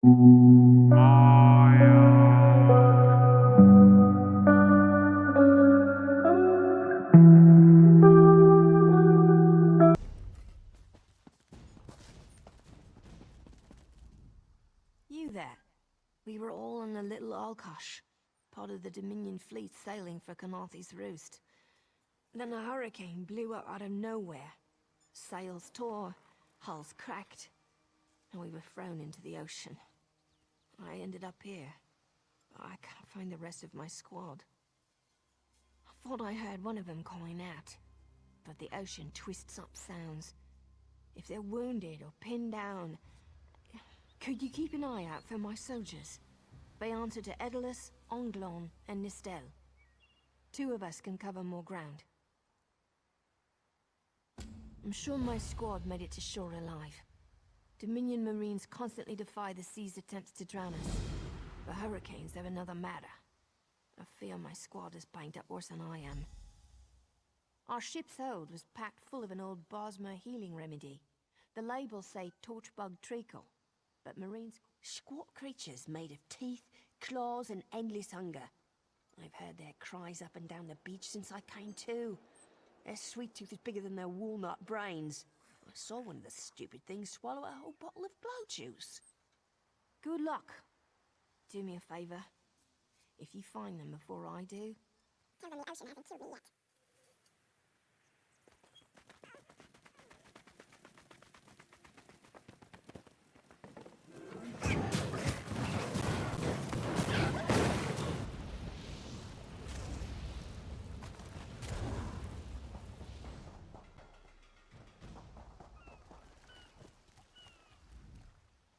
You there. We were all on a little Alkosh, part of the Dominion fleet sailing for Khenarthi's Roost. Then a hurricane blew up out of nowhere. Sails tore, hulls cracked, and we were thrown into the ocean. I ended up here, but I can't find the rest of my squad. I thought I heard one of them calling out, but the ocean twists up sounds. If they're wounded or pinned down, could you keep an eye out for my soldiers? They answer to Edalus, Oblan, and Nistel. 2 of us can cover more ground. I'm sure my squad made it to shore alive. Dominion Marines constantly defy the sea's attempts to drown us. But hurricanes are another matter. I fear my squad is banged up worse than I am. Our ship's hold was packed full of an old Bosmer healing remedy. The labels say Torchbug Treacle, but Marines... Squat creatures made of teeth, claws, and endless hunger. I've heard their cries up and down the beach since I came to. Their sweet tooth is bigger than their walnut brains. I saw one of the stupid things swallow a whole bottle of blow juice. Good luck. Do me a favor. If you find them before I do... Tell them the ocean hasn't killed me yet.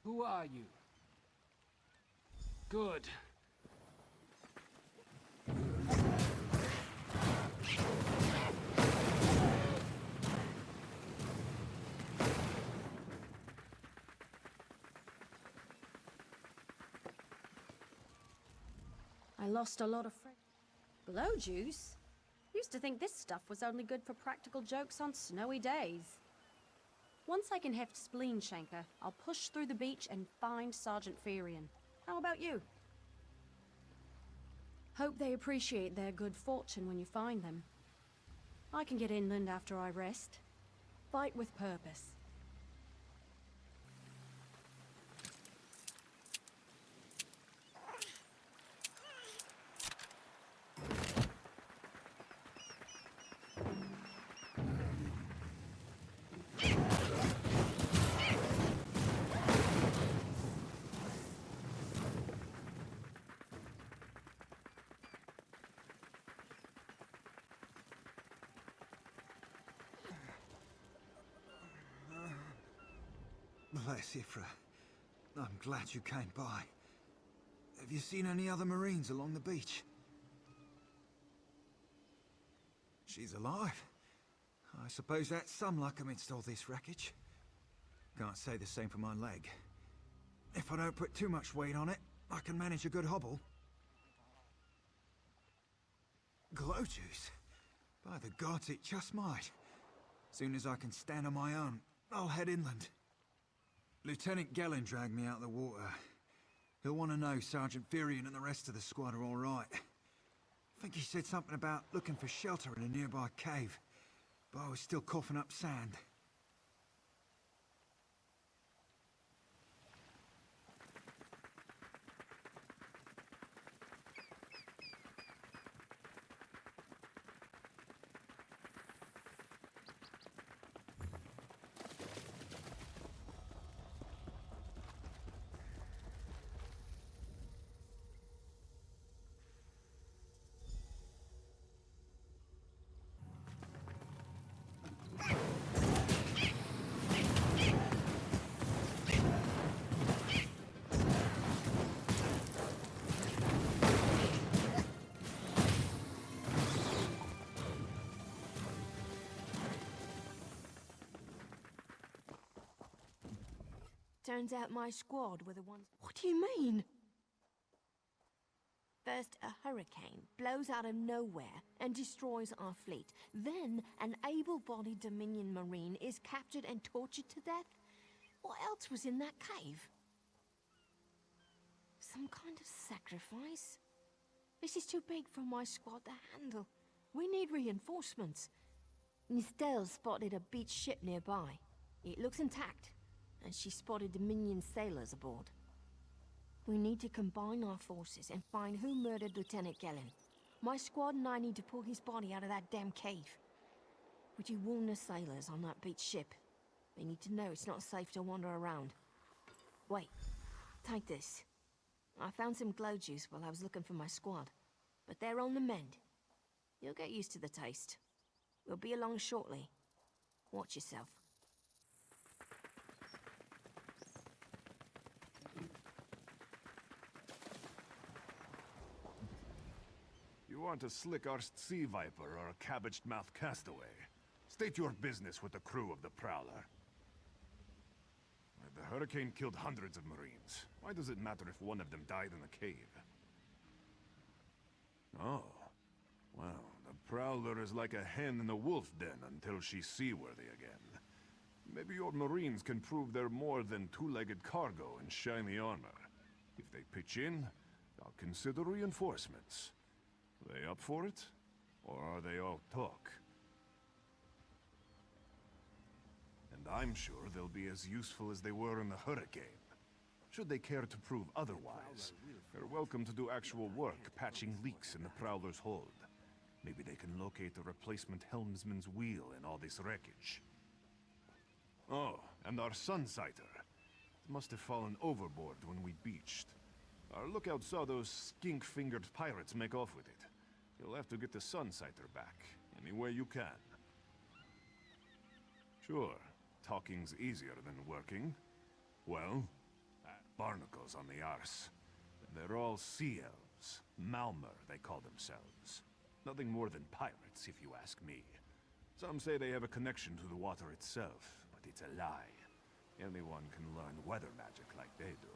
Who are you? Good. I lost a lot of friends. Blow juice? Used to think this stuff was only good for practical jokes on snowy days. Once I can heft Spleen Shanker, I'll push through the beach and find Sergeant Firion. How about you? Hope they appreciate their good fortune when you find them. I can get inland after I rest. Fight with purpose. Bless you, I'm glad you came by. Have you seen any other Marines along the beach? She's alive. I suppose that's some luck amidst all this wreckage. Can't say the same for my leg. If I don't put too much weight on it, I can manage a good hobble. Glow juice? By the gods, it just might. Soon as I can stand on my own, I'll head inland. Lieutenant Gelin dragged me out of the water. He'll want to know Sergeant Firion and the rest of the squad are all right. I think he said something about looking for shelter in a nearby cave, but I was still coughing up sand. Turns out my squad were the ones... What do you mean? First, a hurricane blows out of nowhere and destroys our fleet. Then, an able-bodied Dominion Marine is captured and tortured to death. What else was in that cave? Some kind of sacrifice? This is too big for my squad to handle. We need reinforcements. Nistel spotted a beached ship nearby. It looks intact, and she spotted Dominion sailors aboard. We need to combine our forces and find who murdered Lieutenant Gelin. My squad and I need to pull his body out of that damn cave. Would you warn the sailors on that beached ship? They need to know it's not safe to wander around. Wait, take this. I found some glow juice while I was looking for my squad, but they're on the mend. You'll get used to the taste. We'll be along shortly. Watch yourself. You aren't a slick-arsed sea viper or a cabbage-mouthed castaway. State your business with the crew of the Prowler. The hurricane killed hundreds of Marines. Why does it matter if one of them died in a cave? Oh. Well, the Prowler is like a hen in a wolf den until she's seaworthy again. Maybe your Marines can prove they're more than two-legged cargo in shiny armor. If they pitch in, I'll consider reinforcements. They up for it? Or are they all talk? And I'm sure they'll be as useful as they were in the hurricane. Should they care to prove otherwise, they're welcome to do actual work patching leaks in the Prowler's hold. Maybe they can locate a replacement helmsman's wheel in all this wreckage. Oh, and our Sunsighter. It must have fallen overboard when we beached. Our lookout saw those skink-fingered pirates make off with it. You'll have to get the Sunsighter back, any way you can. Sure, talking's easier than working. Well, barnacles on the arse. They're all sea elves. Malmer, they call themselves. Nothing more than pirates, if you ask me. Some say they have a connection to the water itself, but it's a lie. Anyone can learn weather magic like they do.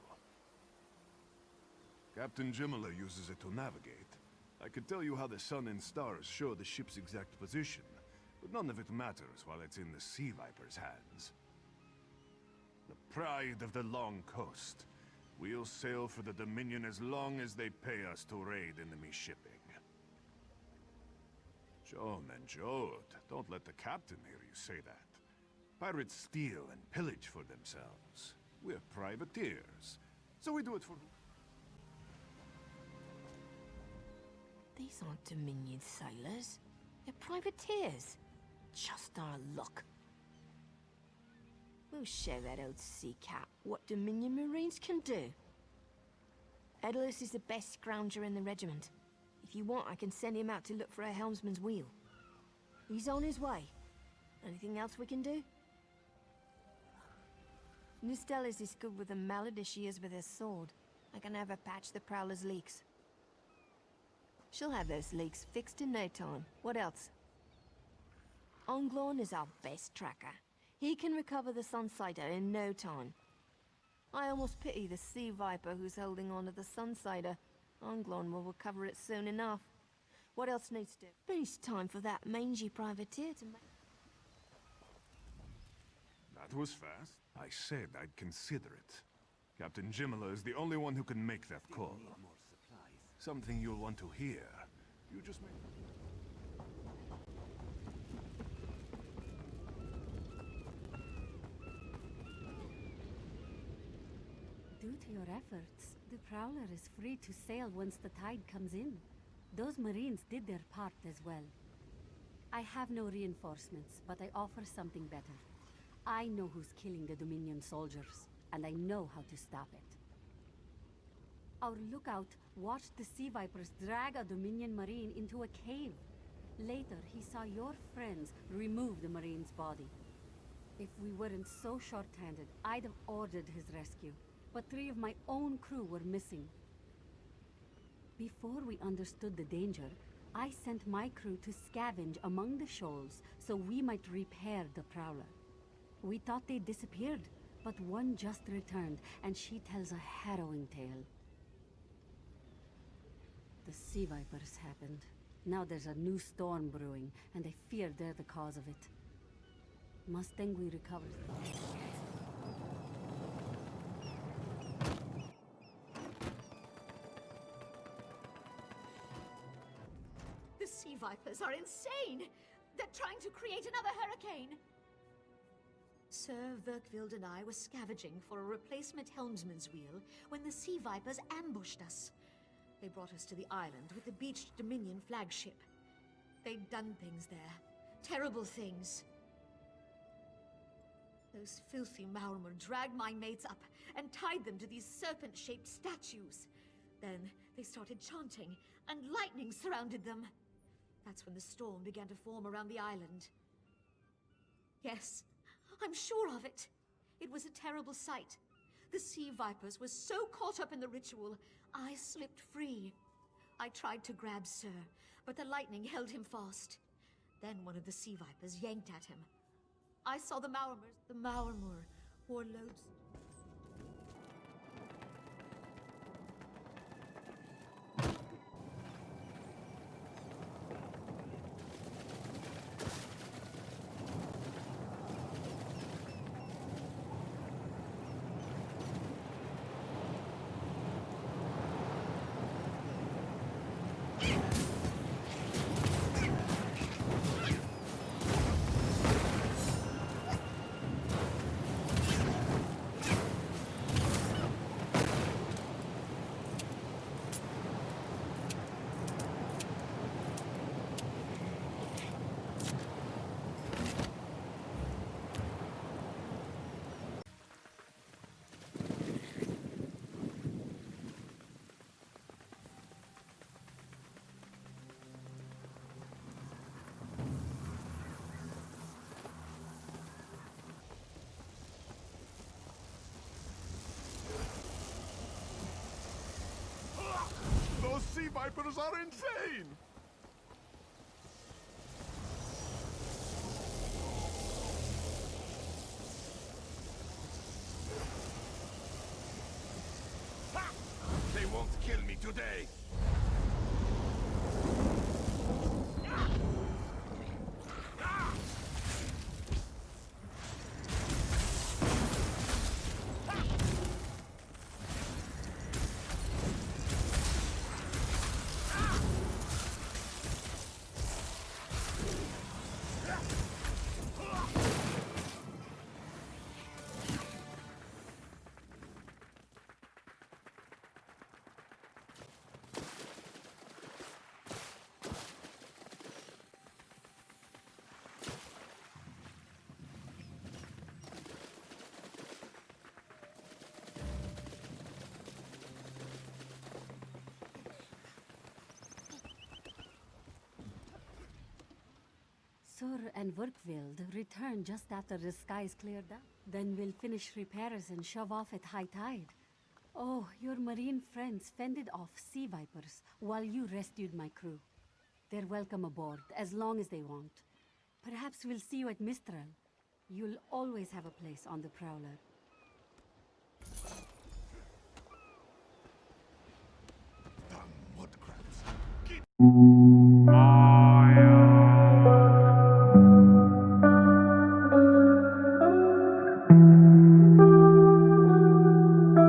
Captain Jimila uses it to navigate. I could tell you how the sun and stars show the ship's exact position, but none of it matters while it's in the Sea Viper's hands. The pride of the long coast. We'll sail for the Dominion as long as they pay us to raid enemy shipping. Joan and Jode, don't let the captain hear you say that. Pirates steal and pillage for themselves. We're privateers, so we do it for... These aren't Dominion sailors. They're privateers. Just our luck. We'll show that old sea cat what Dominion Marines can do. Edalus is the best scrounger in the regiment. If you want, I can send him out to look for a helmsman's wheel. He's on his way. Anything else we can do? Nistel is as good with a mallet as she is with a sword. I can have her patch the Prowler's leaks. She'll have those leaks fixed in no time. What else? Onglon is our best tracker. He can recover the Sunsighter in no time. I almost pity the Sea Viper who's holding on to the Sunsighter. Onglon will recover it soon enough. What else needs to... But it's time for that mangy privateer to make... That was fast. I said I'd consider it. Captain Jimila is the only one who can make that call. Something you'll want to hear. You just make... Due to your efforts, the Prowler is free to sail once the tide comes in. Those Marines did their part as well. I have no reinforcements, but I offer something better. I know who's killing the Dominion soldiers, and I know how to stop it. Our lookout watched the Sea Vipers drag a Dominion Marine into a cave. Later, he saw your friends remove the Marine's body. If we weren't so short-handed, I'd have ordered his rescue. But 3 of my own crew were missing. Before we understood the danger, I sent my crew to scavenge among the shoals so we might repair the Prowler. We thought they disappeared, but one just returned, and she tells a harrowing tale. The Sea Vipers happened. Now there's a new storm brewing, and I fear they're the cause of it. Mastengwe recovers the... vipers are insane! They're trying to create another hurricane! Sir Verkvild and I were scavenging for a replacement helmsman's wheel when the sea vipers ambushed us. They brought us to the island with the beached Dominion flagship. They'd done things there. Terrible things. Those filthy Maormer dragged my mates up and tied them to these serpent-shaped statues. Then they started chanting, and lightning surrounded them. That's when the storm began to form around the island. Yes, I'm sure of it. It was a terrible sight. The sea vipers were so caught up in the ritual, I slipped free. I tried to grab Sir, but the lightning held him fast. Then one of the sea vipers yanked at him. I saw the Maormer wore loads. Those sea vipers are insane! Ha! They won't kill me today! Sur and Verkvild return just after the skies cleared up. Then we'll finish repairs and shove off at high tide. Oh, your marine friends fended off sea vipers while you rescued my crew. They're welcome aboard, as long as they want. Perhaps we'll see you at Mistral. You'll always have a place on the Prowler. Damn mud crabs.